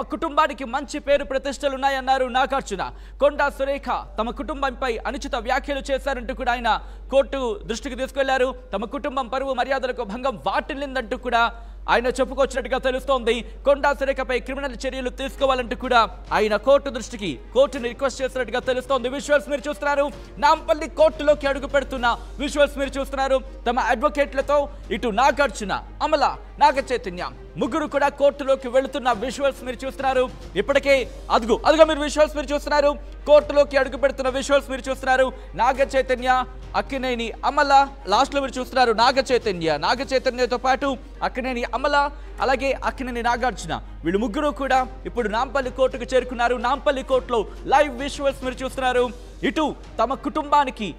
కుటుంబానికి మంచి పేరు ప్రతిష్టలు ఉన్నాయన్నారు నాగార్జున. కొండా సురేఖ తమ కుటుంబంపై అనుచిత వ్యాఖ్యలు చేశారంటూ కూడా ఆయన కోర్టు దృష్టికి తీసుకెళ్లారు. తమ కుటుంబం పరువు మర్యాదలకు భంగం వాటిల్లిందంటూ కూడా ఆయన చెప్పుకొచ్చినట్టుగా తెలుస్తోంది. కొండా సురేఖపై క్రిమినల్ చర్యలు తీసుకోవాలంటూ కూడా ఆయన కోర్టుని రిక్వెస్ట్ చేసినట్టుగా తెలుస్తోంది. విజువల్స్ మీరు చూస్తున్నారు. నాంపల్లి కోర్టులోకి అడుగు పెడుతున్న విజువల్స్ మీరు చూస్తున్నారు. తమ అడ్వకేట్లతో ఇటు నాగార్జున, అమల, నాగ చైతన్య ముగ్గురు కూడా కోర్టులోకి వెళుతున్న విజువల్స్ మీరు చూస్తున్నారు. ఇప్పటికే అదుగో మీరు విజువల్స్ మీరు చూస్తున్నారు. కోర్టులోకి అడుగు పెడుతున్న విజువల్స్ మీరు చూస్తున్నారు. నాగ చైతన్య, అక్కినేని అమల, లాస్ట్ లో మీరు చూస్తున్నారు నాగ చైతన్యతో పాటు అక్కినేని అమల, అలాగే అక్కినేని నాగార్జున, వీళ్ళు ముగ్గురు కూడా ఇప్పుడు నాంపల్లి కోర్టుకు చేరుకున్నారు. నాంపల్లి కోర్టులో లైవ్ విజువల్స్ మీరు చూస్తున్నారు. ఇటు తమ కుటుంబానికి,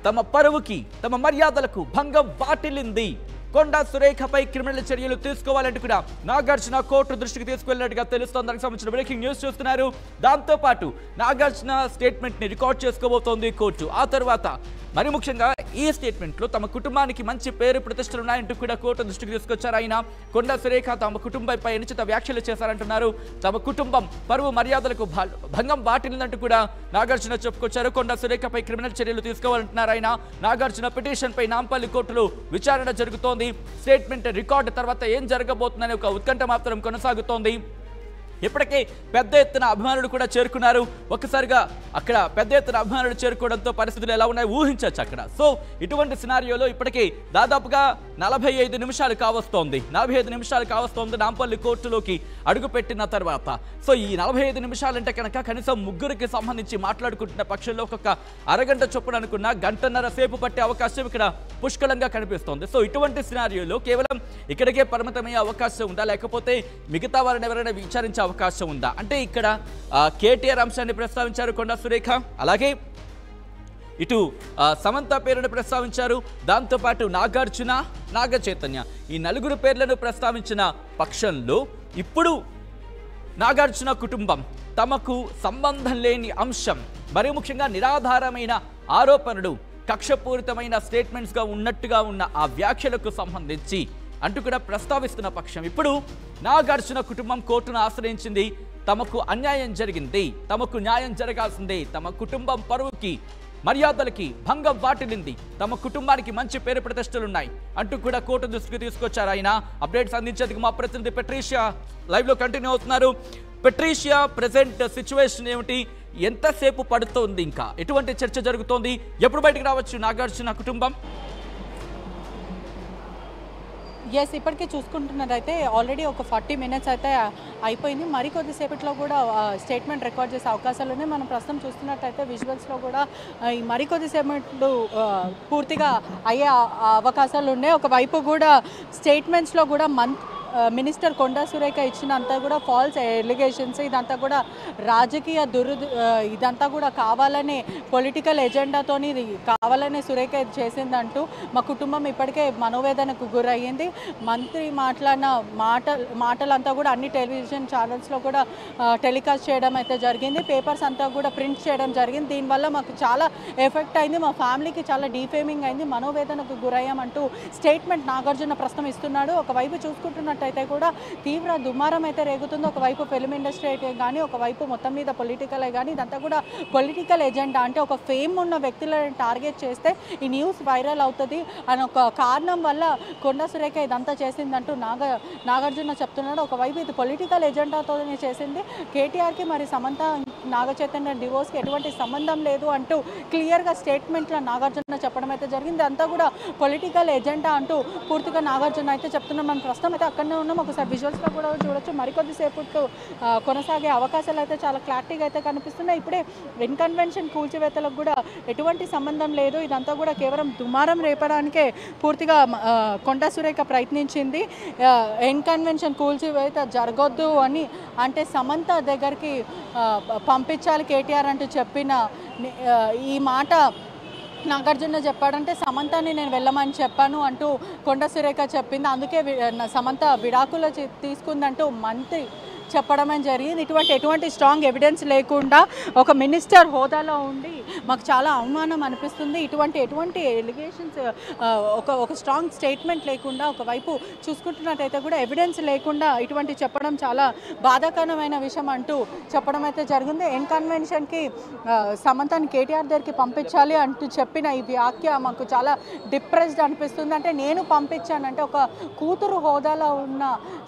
తమ పరువుకి, తమ మర్యాదలకు భంగం వాటిల్లింది. కొండా సురేఖపై క్రిమినల్ చర్యలు తీసుకోవాలంటూ కూడా నాగార్జున కోర్టు దృష్టికి తీసుకెళ్లినట్టుగా తెలుస్తోంది. దానికి సంబంధించిన బ్రేకింగ్ న్యూస్ చూస్తున్నారు. దాంతోపాటు నాగార్జున స్టేట్మెంట్ ని రికార్డ్ చేసుకోబోతోంది కోర్టు. ఆ తర్వాత మరి ముఖ్యంగా ఈ స్టేట్మెంట్లో తమ కుటుంబానికి మంచి పేరు ప్రతిష్టలు ఉన్నాయంటూ కూడా కోర్టు దృష్టికి తీసుకొచ్చారు ఆయన. కొండా సురేఖ తమ కుటుంబంపై అనుచిత వ్యాఖ్యలు చేశారంటున్నారు. తమ కుటుంబం పరువు మర్యాదలకు భంగం వాటిల్లిందంటూ కూడా నాగార్జున చెప్పుకొచ్చారు. కొండా సురేఖపై క్రిమినల్ చర్యలు తీసుకోవాలంటున్నారు ఆయన. నాగార్జున పిటిషన్ పై నాంపల్లి కోర్టులో విచారణ జరుగుతోంది. స్టేట్మెంట్ రికార్డు తర్వాత ఏం జరగబోతుందనే ఒక ఉత్కంఠ మాత్రం కొనసాగుతోంది. ఇప్పటికే పెద్ద ఎత్తున అభిమానులు కూడా చేరుకున్నారు. ఒక్కసారిగా అక్కడ పెద్ద ఎత్తున అభిమానులు చేరుకోవడంతో పరిస్థితులు ఎలా ఉన్నాయి ఊహించవచ్చు అక్కడ. సో ఇటువంటి సినారియోలో ఇప్పటికే దాదాపుగా 45 నిమిషాలు కావస్తోంది నాంపల్లి కోర్టులోకి అడుగుపెట్టిన తర్వాత. సో ఈ 45 నిమిషాలంటే కనుక కనీసం ముగ్గురికి సంబంధించి మాట్లాడుకుంటున్న పక్షంలో ఒక్కొక్క అరగంట చొప్పున అనుకున్న గంటన్నర సేపు పట్టే అవకాశం ఇక్కడ పుష్కలంగా కనిపిస్తోంది. సో ఇటువంటి సినారియోలో కేవలం ఇక్కడికే పరిమితమయ్యే అవకాశం ఉందా, లేకపోతే మిగతా వారిని ఎవరైనా విచారించే అవకాశం ఉందా అంటే ఇక్కడ కేటీఆర్ అంశాన్ని ప్రస్తావించారు కొండా సురేఖ, అలాగే ఇటు సమంత పేరును ప్రస్తావించారు. దాంతోపాటు నాగార్జున, నాగ చైతన్య ఈ నలుగురు పేర్లను ప్రస్తావించిన పక్షంలో ఇప్పుడు నాగార్జున కుటుంబం తమకు సంబంధం లేని అంశం, మరి ముఖ్యంగా నిరాధారమైన ఆరోపణలు, కక్షపూరితమైన స్టేట్మెంట్స్గా ఉన్నట్టుగా ఉన్న ఆ వ్యాఖ్యలకు సంబంధించి అంటూ కూడా ప్రస్తావిస్తున్న పక్షం ఇప్పుడు నాగార్జున కుటుంబం కోర్టును ఆశ్రయించింది. తమకు అన్యాయం జరిగింది, తమకు న్యాయం జరగాల్సిందే, తమ కుటుంబం పరువుకి మర్యాదలకి భంగం వాటిల్లింది, తమ కుటుంబానికి మంచి పేరు ప్రతిష్టలున్నాయి అంటూ కూడా కోర్టు దృష్టికి తీసుకొచ్చారు ఆయన. అప్డేట్స్ అందించేందుకు మా ప్రతినిధి పెట్రీషియా లైవ్లో కంటిన్యూ అవుతున్నారు. పెట్రీషియా, ప్రెసెంట్ సిచ్యువేషన్ ఏమిటి, ఎంతసేపు పడుతోంది, ఇంకా ఎటువంటి చర్చ జరుగుతోంది, ఎప్పుడు బయటకు రావచ్చు నాగార్జున కుటుంబం? ఎస్, ఇప్పటికీ చూసుకుంటున్నదైతే ఆల్రెడీ ఒక 40 మినిట్స్ అయితే అయిపోయింది. మరి కొద్దిసేపట్లో కూడా స్టేట్మెంట్ రికార్డ్ చేసే అవకాశాలు ఉన్నాయి. మనం ప్రస్తుతం చూస్తున్నట్టయితే విజువల్స్లో కూడా ఈ మరి కొద్దిసేపట్లో పూర్తిగా అయ్యే అవకాశాలు ఉన్నాయి. ఒకవైపు కూడా స్టేట్మెంట్స్లో కూడా మినిస్టర్ కొండా సురేఖ ఇచ్చినంతా కూడా ఫాల్స్ ఎలిగేషన్స్, ఇదంతా కూడా రాజకీయ ఇదంతా కూడా కావాలనే పొలిటికల్ ఎజెండాతోని కావాలనే సురేఖ చేసిందంటూ మా కుటుంబం ఇప్పటికే మనోవేదనకు గురయ్యింది. మంత్రి మాట్లాడిన మాటలంతా కూడా అన్ని టెలివిజన్ ఛానల్స్లో కూడా టెలికాస్ట్ చేయడం అయితే జరిగింది. పేపర్స్ అంతా కూడా ప్రింట్ చేయడం జరిగింది. దీనివల్ల మాకు చాలా ఎఫెక్ట్ అయింది, మా ఫ్యామిలీకి చాలా డీఫేమింగ్ అయింది, మనోవేదనకు గురయ్యామంటూ స్టేట్మెంట్ నాగార్జున ప్రస్తుతం ఇస్తున్నాడు. ఒకవైపు చూసుకుంటున్నట్టు అయితే కూడా తీవ్ర దుమారం అయితే రేగుతుంది. ఒకవైపు ఫిల్మ్ ఇండస్ట్రీ అయితే కానీ, ఒకవైపు మొత్తం మీద పొలిటికల్ కానీ, ఇదంతా కూడా పొలిటికల్ ఎజెండా. అంటే ఒక ఫేమ్ ఉన్న వ్యక్తులను టార్గెట్ చేస్తే ఈ న్యూస్ వైరల్ అవుతుంది అని ఒక కారణం వల్ల కొండా సురేఖ ఇదంతా చేసిందంటూ నాగార్జున చెప్తున్నాడు. ఒకవైపు ఇది పొలిటికల్ ఎజెండాతోనే చేసింది, కేటీఆర్కి మరి సమంత, నాగ చైతన్య డివోర్స్కి ఎటువంటి సంబంధం లేదు అంటూ క్లియర్గా స్టేట్మెంట్లో నాగార్జున చెప్పడం అయితే జరిగింది. అంతా కూడా పొలిటికల్ ఎజెండా అంటూ పూర్తిగా నాగార్జున అయితే చెప్తున్నాం. మనం ప్రస్తుతం అయితే అక్కడనే ఉన్నాం. ఒకసారి విజువల్స్లో కూడా చూడొచ్చు. మరికొద్దిసేపు కొనసాగే అవకాశాలు అయితే చాలా క్లారిటీగా అయితే కనిపిస్తున్నాయి. ఇప్పుడే ఇన్కన్వెన్షన్ కూల్చివేతలకు కూడా ఎటువంటి సంబంధం లేదు, ఇదంతా కూడా కేవలం దుమారం రేపడానికే పూర్తిగా కొండా సురేఖ ప్రయత్నించింది. ఇన్కన్వెన్షన్ కూల్చివేత జరగొద్దు అని అంటే సమంత దగ్గరికి పంపించాలి కేటీఆర్ అంటూ చెప్పిన ఈ మాట నాగార్జున చెప్పాడంటే సమంతని నేను వెళ్ళమని చెప్పాను అంటూ కొండా సురేఖ చెప్పింది. అందుకే సమంత విడాకులు తీసుకుందంటూ మంత్రి చెప్పడం జరిగింది. ఎటువంటి స్ట్రాంగ్ ఎవిడెన్స్ లేకుండా ఒక మినిస్టర్ హోదాలో ఉండి మాకు చాలా అవమానం అనిపిస్తుంది. ఎటువంటి ఎలిగేషన్స్ ఒక స్ట్రాంగ్ స్టేట్మెంట్ లేకుండా, ఒకవైపు చూసుకుంటున్నట్టయితే కూడా ఎవిడెన్స్ లేకుండా ఇటువంటి చెప్పడం చాలా బాధాకరమైన విషయం అంటూ చెప్పడం అయితే జరిగింది. ఎన్ కన్వెన్షన్కి సమంతని కేటీఆర్ దగ్గరికి పంపించాలి అంటూ చెప్పిన ఈ వ్యాఖ్య మాకు చాలా డిప్రెస్డ్ అనిపిస్తుంది. అంటే నేను పంపించానంటే ఒక కూతురు హోదాలో ఉన్న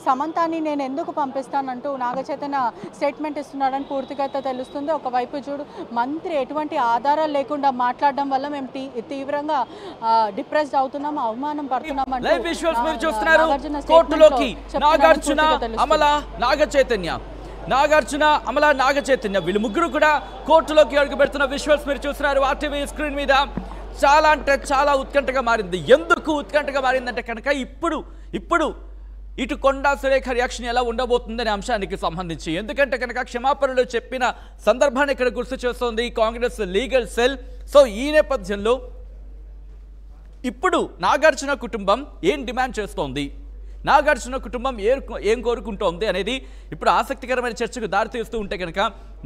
సమంతాన్ని నేను ఎందుకు పంపిస్తానంటూ నాగచైతన్య స్టేట్మెంట్ ఇస్తున్నాడని పూర్తిగా అయితే తెలుస్తుంది. ఒకవైపు చూడు, మంత్రి ఎటువంటి ఆధారాలు లేకుండా మాట్లాడడం వల్ల మేము తీవ్రంగా డిప్రెస్డ్ అవుతున్నాం, అవమానం పడుతున్నాం అంటూ నాగచైతన్య వీళ్ళు ముగ్గురు కూడా కోర్టులోకి అడుగు పెడుతున్న విజువల్స్ మీరు చూస్తున్నారు ఆర్టీవీ స్క్రీన్ మీద. చాలా అంటే చాలా ఉత్కంఠగా మారింది. ఎందుకు ఉత్కంఠగా మారిందంటే కనుక ఇప్పుడు ఇటు కొండా సురేఖ రియాక్షన్ ఎలా ఉండబోతుందనే అంశానికి సంబంధించి, ఎందుకంటే కనుక క్షమాపణలు చెప్పిన సందర్భాన్ని ఇక్కడ గుర్తు చేస్తోంది కాంగ్రెస్ లీగల్ సెల్. సో ఈ నేపథ్యంలో ఇప్పుడు నాగార్జున కుటుంబం ఏం డిమాండ్ చేస్తోంది, నాగార్జున కుటుంబం ఏం కోరుకుంటోంది అనేది ఇప్పుడు ఆసక్తికరమైన చర్చకు దారితీస్తూ ఉంటే కనుక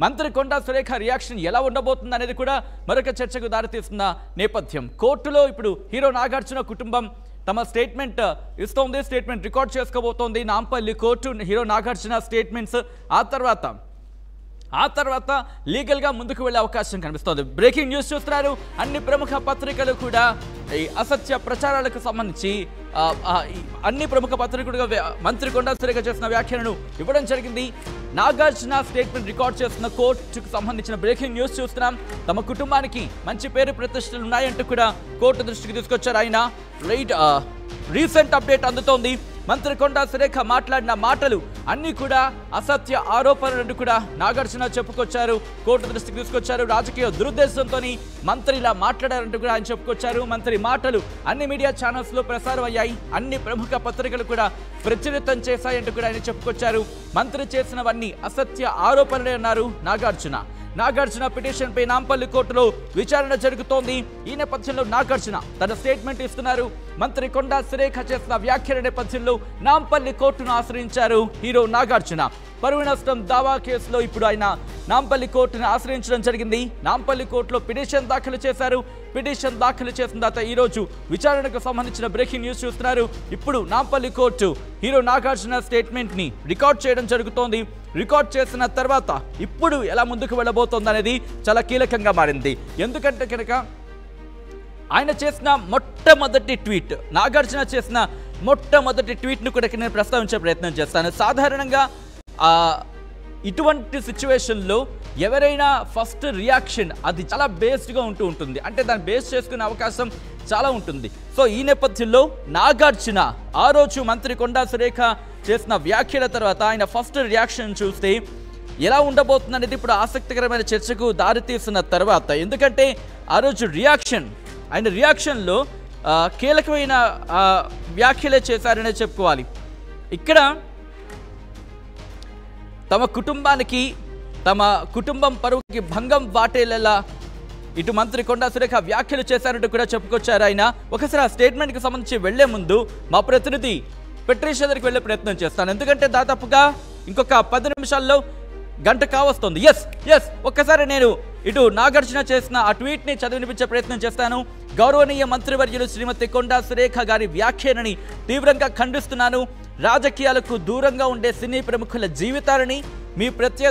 మంత్రి కొండా సురేఖ రియాక్షన్ ఎలా ఉండబోతుంది అనేది కూడా మరొక చర్చకు దారితీస్తున్న నేపథ్యం. కోర్టులో ఇప్పుడు హీరో నాగార్జున కుటుంబం తమ స్టేట్మెంట్ ఇస్తోంది, స్టేట్మెంట్ రికార్డ్ చేసుకోబోతోంది Nampally court. Hero Nagarjuna statements ఆ తర్వాత లీగల్గా ముందుకు వెళ్ళే అవకాశం కనిపిస్తోంది. బ్రేకింగ్ న్యూస్ చూస్తున్నారు. అన్ని ప్రముఖ పత్రికలు కూడా ఈ అసత్య ప్రచారాలకు సంబంధించి అన్ని ప్రముఖ పత్రికలుగా మంత్రి కొండా సురేఖ చేసిన వ్యాఖ్యలను ఇవ్వడం జరిగింది. నాగార్జున స్టేట్మెంట్ రికార్డ్ చేస్తున్న కోర్టుకు సంబంధించిన బ్రేకింగ్ న్యూస్ చూస్తున్నాం. తమ కుటుంబానికి మంచి పేరు ప్రతిష్టలు ఉన్నాయంటూ కూడా కోర్టు దృష్టికి తీసుకొచ్చారు ఆయన. రీసెంట్ అప్డేట్ అందుతోంది. మంత్రి కొండా సురేఖ మాట్లాడిన మాటలు అన్నీ కూడా అసత్య ఆరోపణలను కూడా నాగార్జున చెప్పుకొచ్చారు, కోర్టు దృష్టికి తీసుకొచ్చారు. రాజకీయ దురుద్దేశంతో మంత్రి ఇలా మాట్లాడారంటూ కూడా ఆయన చెప్పుకొచ్చారు. మంత్రి మాటలు అన్ని మీడియా ఛానల్స్లో ప్రసారం అయ్యాయి, అన్ని ప్రముఖ పత్రికలు కూడా ప్రచురితం చేశాయంటూ కూడా ఆయన చెప్పుకొచ్చారు. మంత్రి చేసినవన్నీ అసత్య ఆరోపణలే అన్నారు నాగార్జున పిటిషన్ పై నాంపల్లి కోర్టులో విచారణ జరుగుతోంది. ఈ నేపథ్యంలో నాగార్జున తన స్టేట్మెంట్ ఇస్తున్నారు. మంత్రి కొండా సురేఖ చేసిన వ్యాఖ్యల నేపథ్యంలో నాంపల్లి కోర్టును ఆశ్రయించారు హీరో నాగార్జున. పరువు నష్టం దావా కేసులో ఇప్పుడు ఆయన నాంపల్లి కోర్టును ఆశ్రయించడం జరిగింది. నాంపల్లి కోర్టులో పిటిషన్ దాఖలు చేశారు. పిటిషన్ దాఖలు చేసిన తర్వాత ఈరోజు విచారణకు సంబంధించిన బ్రేకింగ్ న్యూస్ చూస్తున్నారు. ఇప్పుడు నాంపల్లి కోర్టు హీరో నాగార్జున స్టేట్మెంట్ని రికార్డ్ చేయడం జరుగుతోంది. రికార్డ్ చేసిన తర్వాత ఇప్పుడు ఎలా ముందుకు వెళ్ళబోతోంది అనేది చాలా కీలకంగా మారింది. ఎందుకంటే కనుక ఆయన చేసిన మొట్టమొదటి ట్వీట్, నాగార్జున చేసిన మొట్టమొదటి ట్వీట్ను కూడా నేను ప్రస్తావించే ప్రయత్నం చేస్తాను. సాధారణంగా ఇటువంటి సిచ్యువేషన్లో ఎవరైనా ఫస్ట్ రియాక్షన్ అది చాలా బేస్డ్గా ఉంటుంది, అంటే దాన్ని బేస్ చేసుకునే అవకాశం చాలా ఉంటుంది. సో ఈ నేపథ్యంలో నాగార్జున ఆ రోజు మంత్రి కొండా సురేఖ చేసిన వ్యాఖ్యల తర్వాత ఆయన ఫస్ట్ రియాక్షన్ చూస్తే ఎలా ఉండబోతుంది అనేది ఇప్పుడు ఆసక్తికరమైన చర్చకు దారితీస్తున్న తర్వాత, ఎందుకంటే ఆ రోజు ఆయన రియాక్షన్లో కీలకమైన వ్యాఖ్యలే చేశారనే చెప్పుకోవాలి. ఇక్కడ తమ కుటుంబానికి, తమ కుటుంబం పరువుకి భంగం వాటేలా ఇటు మంత్రి కొండా సురేఖ వ్యాఖ్యలు చేశారంటూ కూడా చెప్పుకొచ్చారు ఆయన. ఒకసారి ఆ స్టేట్మెంట్కి సంబంధించి వెళ్లే ముందు మా ప్రతినిధి పెట్రీషియా దగ్గరికి వెళ్ళే ప్రయత్నం చేస్తాను, ఎందుకంటే దాదాపుగా ఇంకొక 10 నిమిషాల్లో గంట కావస్తుంది. ఒక్కసారి నేను ఇటు నాగార్జున చేసిన ఆ ట్వీట్ని చదివినిపించే ప్రయత్నం చేస్తాను. గౌరవనీయ మంత్రివర్యులు శ్రీమతి కొండా సురేఖ గారి వ్యాఖ్యలని తీవ్రంగా ఖండిస్తున్నాను. రాజకీయాలకు దూరంగా ఉండే సినీ ప్రముఖుల జీవితాలని మీ